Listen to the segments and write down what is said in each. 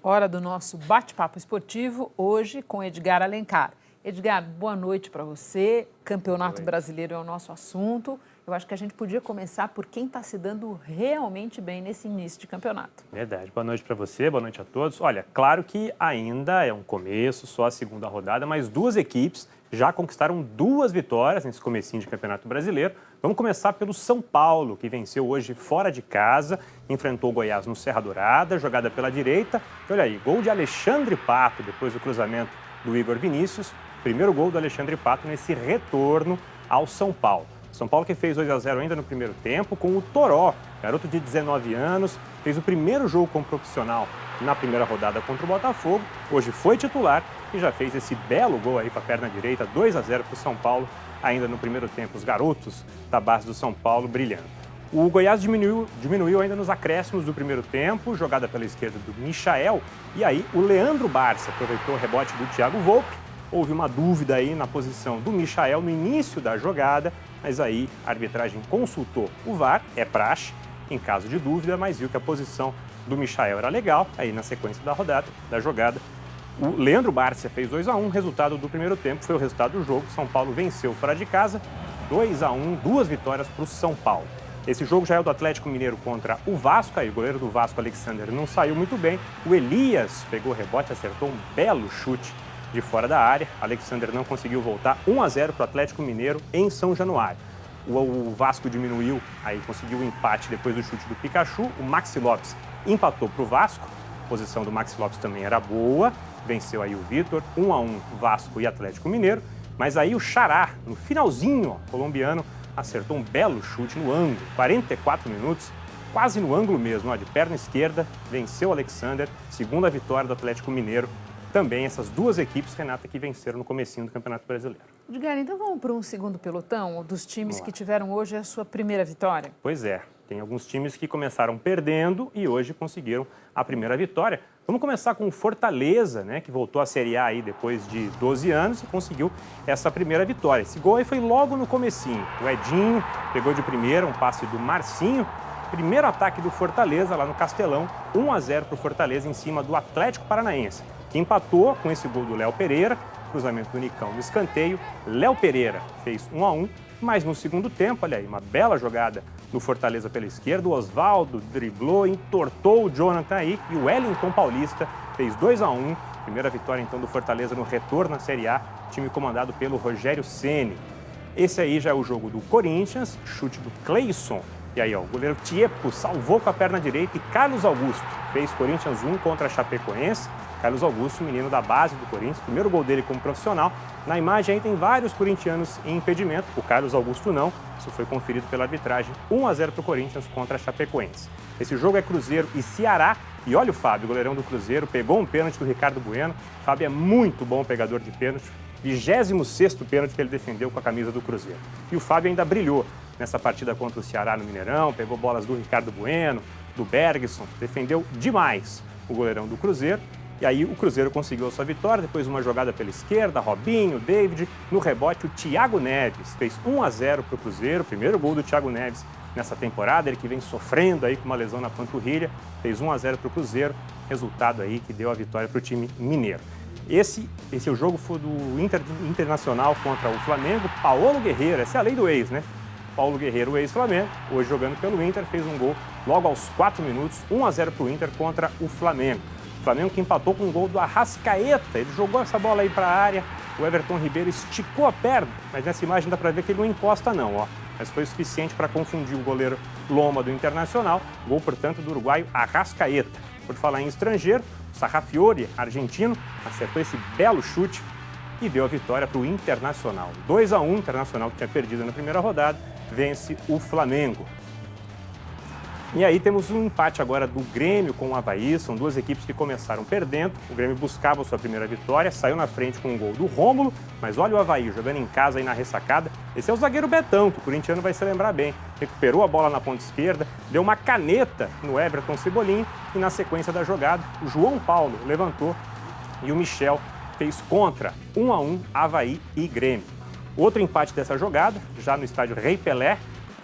Hora do nosso bate-papo esportivo, hoje com Edgar Alencar. Edgar, boa noite para você. Campeonato Brasileiro é o nosso assunto. Eu acho que a gente podia começar por quem está se dando realmente bem nesse início de campeonato. Verdade. Boa noite para você, boa noite a todos. Olha, claro que ainda é um começo, só a segunda rodada, mas duas equipes já conquistaram 2 vitórias nesse comecinho de Campeonato Brasileiro. Vamos começar pelo São Paulo, que venceu hoje fora de casa, enfrentou o Goiás no Serra Dourada, jogada pela direita. E olha aí, gol de Alexandre Pato, depois do cruzamento do Igor Vinícius. Primeiro gol do Alexandre Pato nesse retorno ao São Paulo. São Paulo que fez 2-0 ainda no primeiro tempo com o Toró, garoto de 19 anos, fez o primeiro jogo como profissional na primeira rodada contra o Botafogo, hoje foi titular e já fez esse belo gol aí com a perna direita, 2-0 para o São Paulo, ainda no primeiro tempo, os garotos da base do São Paulo brilhando. O Goiás diminuiu ainda nos acréscimos do primeiro tempo, jogada pela esquerda do Michael, e aí o Leandro Barça aproveitou o rebote do Thiago Volpi. Houve uma dúvida aí na posição do Michael no início da jogada, mas aí a arbitragem consultou o VAR, é praxe, em caso de dúvida, mas viu que a posição do Michael era legal. Aí na sequência da jogada, o Leandro Barça fez 2-1, resultado do primeiro tempo foi o resultado do jogo. São Paulo venceu fora de casa, 2-1, 2 vitórias para o São Paulo. Esse jogo já é o do Atlético Mineiro contra o Vasco, aí o goleiro do Vasco, Alexander, não saiu muito bem. O Elias pegou o rebote, acertou um belo chute de fora da área. Alexander não conseguiu voltar, 1-0 para o Atlético Mineiro em São Januário. O Vasco diminuiu, aí conseguiu o empate depois do chute do Pikachu. O Maxi Lopes empatou para o Vasco, a posição do Maxi Lopes também era boa, venceu aí o Vitor, 1-1 Vasco e Atlético Mineiro. Mas aí o Xará, no finalzinho, colombiano, acertou um belo chute no ângulo, 44 minutos, quase no ângulo mesmo, de perna esquerda, venceu o Alexander, segunda vitória do Atlético Mineiro. Também essas duas equipes, Renata, que venceram no comecinho do Campeonato Brasileiro. Edgar, então vamos para um segundo pelotão dos times que tiveram hoje a sua primeira vitória? Pois é, tem alguns times que começaram perdendo e hoje conseguiram a primeira vitória. Vamos começar com o Fortaleza, né, que voltou à Série A aí depois de 12 anos e conseguiu essa primeira vitória. Esse gol aí foi logo no comecinho. O Edinho pegou de primeira um passe do Marcinho. Primeiro ataque do Fortaleza lá no Castelão, 1-0 para o Fortaleza em cima do Atlético Paranaense, que empatou com esse gol do Léo Pereira, cruzamento do Nicão no escanteio. Léo Pereira fez 1-1, mas no segundo tempo, olha aí, uma bela jogada do Fortaleza pela esquerda. O Osvaldo driblou, entortou o Jonathan aí e o Wellington Paulista fez 2-1. Primeira vitória então do Fortaleza no retorno à Série A, time comandado pelo Rogério Ceni. Esse aí já é o jogo do Corinthians, chute do Cleison. E aí, o goleiro Tiepo salvou com a perna direita e Carlos Augusto fez Corinthians 1 contra a Chapecoense. Carlos Augusto, menino da base do Corinthians, primeiro gol dele como profissional. Na imagem aí tem vários corintianos em impedimento, o Carlos Augusto não. Isso foi conferido pela arbitragem, 1-0 para o Corinthians contra a Chapecoense. Esse jogo é Cruzeiro e Ceará. E olha o Fábio, goleirão do Cruzeiro, pegou um pênalti do Ricardo Bueno. O Fábio é muito bom pegador de pênalti, 26º pênalti que ele defendeu com a camisa do Cruzeiro. E o Fábio ainda brilhou nessa partida contra o Ceará no Mineirão, pegou bolas do Ricardo Bueno, do Bergson, defendeu demais o goleirão do Cruzeiro. E aí o Cruzeiro conseguiu a sua vitória, depois uma jogada pela esquerda, Robinho, David, no rebote o Thiago Neves fez 1-0 para o Cruzeiro, primeiro gol do Thiago Neves nessa temporada, ele que vem sofrendo aí com uma lesão na panturrilha, fez 1-0 para o Cruzeiro, resultado aí que deu a vitória para o time mineiro. Esse é o jogo foi do Internacional contra o Flamengo. Paulo Guerreiro, essa é a lei do ex, né? Paulo Guerreiro, o ex-Flamengo, hoje jogando pelo Inter, fez um gol logo aos 4 minutos, 1-0 para o Inter contra o Flamengo. O Flamengo que empatou com um gol do Arrascaeta, ele jogou essa bola aí para a área, o Everton Ribeiro esticou a perna, mas nessa imagem dá para ver que ele não encosta não, mas foi o suficiente para confundir o goleiro Loma do Internacional, gol, portanto, do uruguaio Arrascaeta. Por falar em estrangeiro, o Sarrafiori, argentino, acertou esse belo chute e deu a vitória para o Internacional. 2-1, Internacional que tinha perdido na primeira rodada, vence o Flamengo. E aí temos um empate agora do Grêmio com o Avaí, são duas equipes que começaram perdendo. O Grêmio buscava a sua primeira vitória, saiu na frente com um gol do Rômulo, mas olha o Avaí jogando em casa aí na ressacada. Esse é o zagueiro Betão, que o corintiano vai se lembrar bem. Recuperou a bola na ponta esquerda, deu uma caneta no Everton Cebolinha e na sequência da jogada, o João Paulo levantou e o Michel fez contra, 1-1, Avaí e Grêmio. Outro empate dessa jogada, já no estádio Rei Pelé,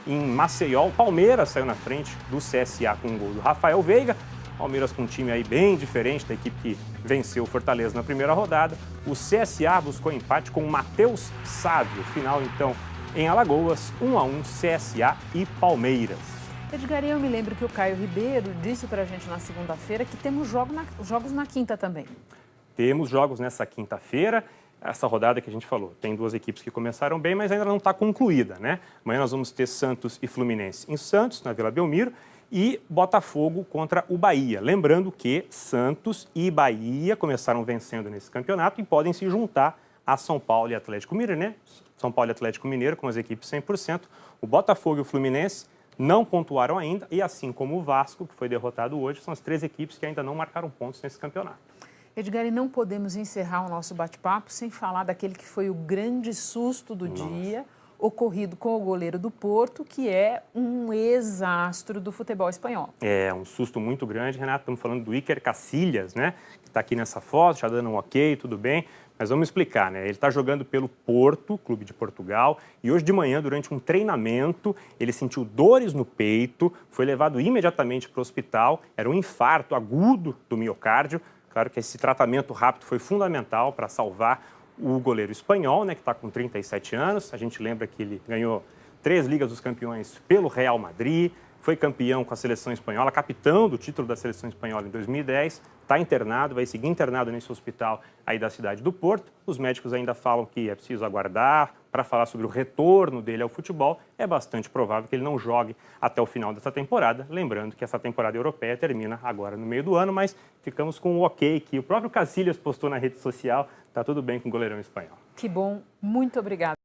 em Maceió, o Palmeiras saiu na frente do CSA com um gol do Rafael Veiga. Palmeiras com um time aí bem diferente da equipe que venceu o Fortaleza na primeira rodada. O CSA buscou empate com o Matheus Sávio. Final, então, em Alagoas, 1-1, CSA e Palmeiras. Edgar, eu me lembro que o Caio Ribeiro disse para a gente na segunda-feira que temos jogos na quinta também. Temos jogos nessa quinta-feira. Essa rodada que a gente falou, tem duas equipes que começaram bem, mas ainda não está concluída, né? Amanhã nós vamos ter Santos e Fluminense em Santos, na Vila Belmiro, e Botafogo contra o Bahia. Lembrando que Santos e Bahia começaram vencendo nesse campeonato e podem se juntar a São Paulo e Atlético Mineiro, né? São Paulo e Atlético Mineiro com as equipes 100%. O Botafogo e o Fluminense não pontuaram ainda, e assim como o Vasco, que foi derrotado hoje, são as três equipes que ainda não marcaram pontos nesse campeonato. Edgar, e não podemos encerrar o nosso bate-papo sem falar daquele que foi o grande susto do dia, ocorrido com o goleiro do Porto, que é um ex-astro do futebol espanhol. É um susto muito grande, Renato. Estamos falando do Iker Casillas, né? Que está aqui nessa foto, já dando um ok, tudo bem. Mas vamos explicar, né? Ele está jogando pelo Porto, clube de Portugal, e hoje de manhã, durante um treinamento, ele sentiu dores no peito, foi levado imediatamente para o hospital, era um infarto agudo do miocárdio. Claro que esse tratamento rápido foi fundamental para salvar o goleiro espanhol, né, que está com 37 anos. A gente lembra que ele ganhou 3 Ligas dos Campeões pelo Real Madrid, foi campeão com a seleção espanhola, capitão do título da seleção espanhola em 2010, está internado, vai seguir internado nesse hospital aí da cidade do Porto. Os médicos ainda falam que é preciso aguardar para falar sobre o retorno dele ao futebol. É bastante provável que ele não jogue até o final dessa temporada. Lembrando que essa temporada europeia termina agora no meio do ano, mas ficamos com o ok que o próprio Casillas postou na rede social. Está tudo bem com o goleirão espanhol. Que bom, muito obrigada.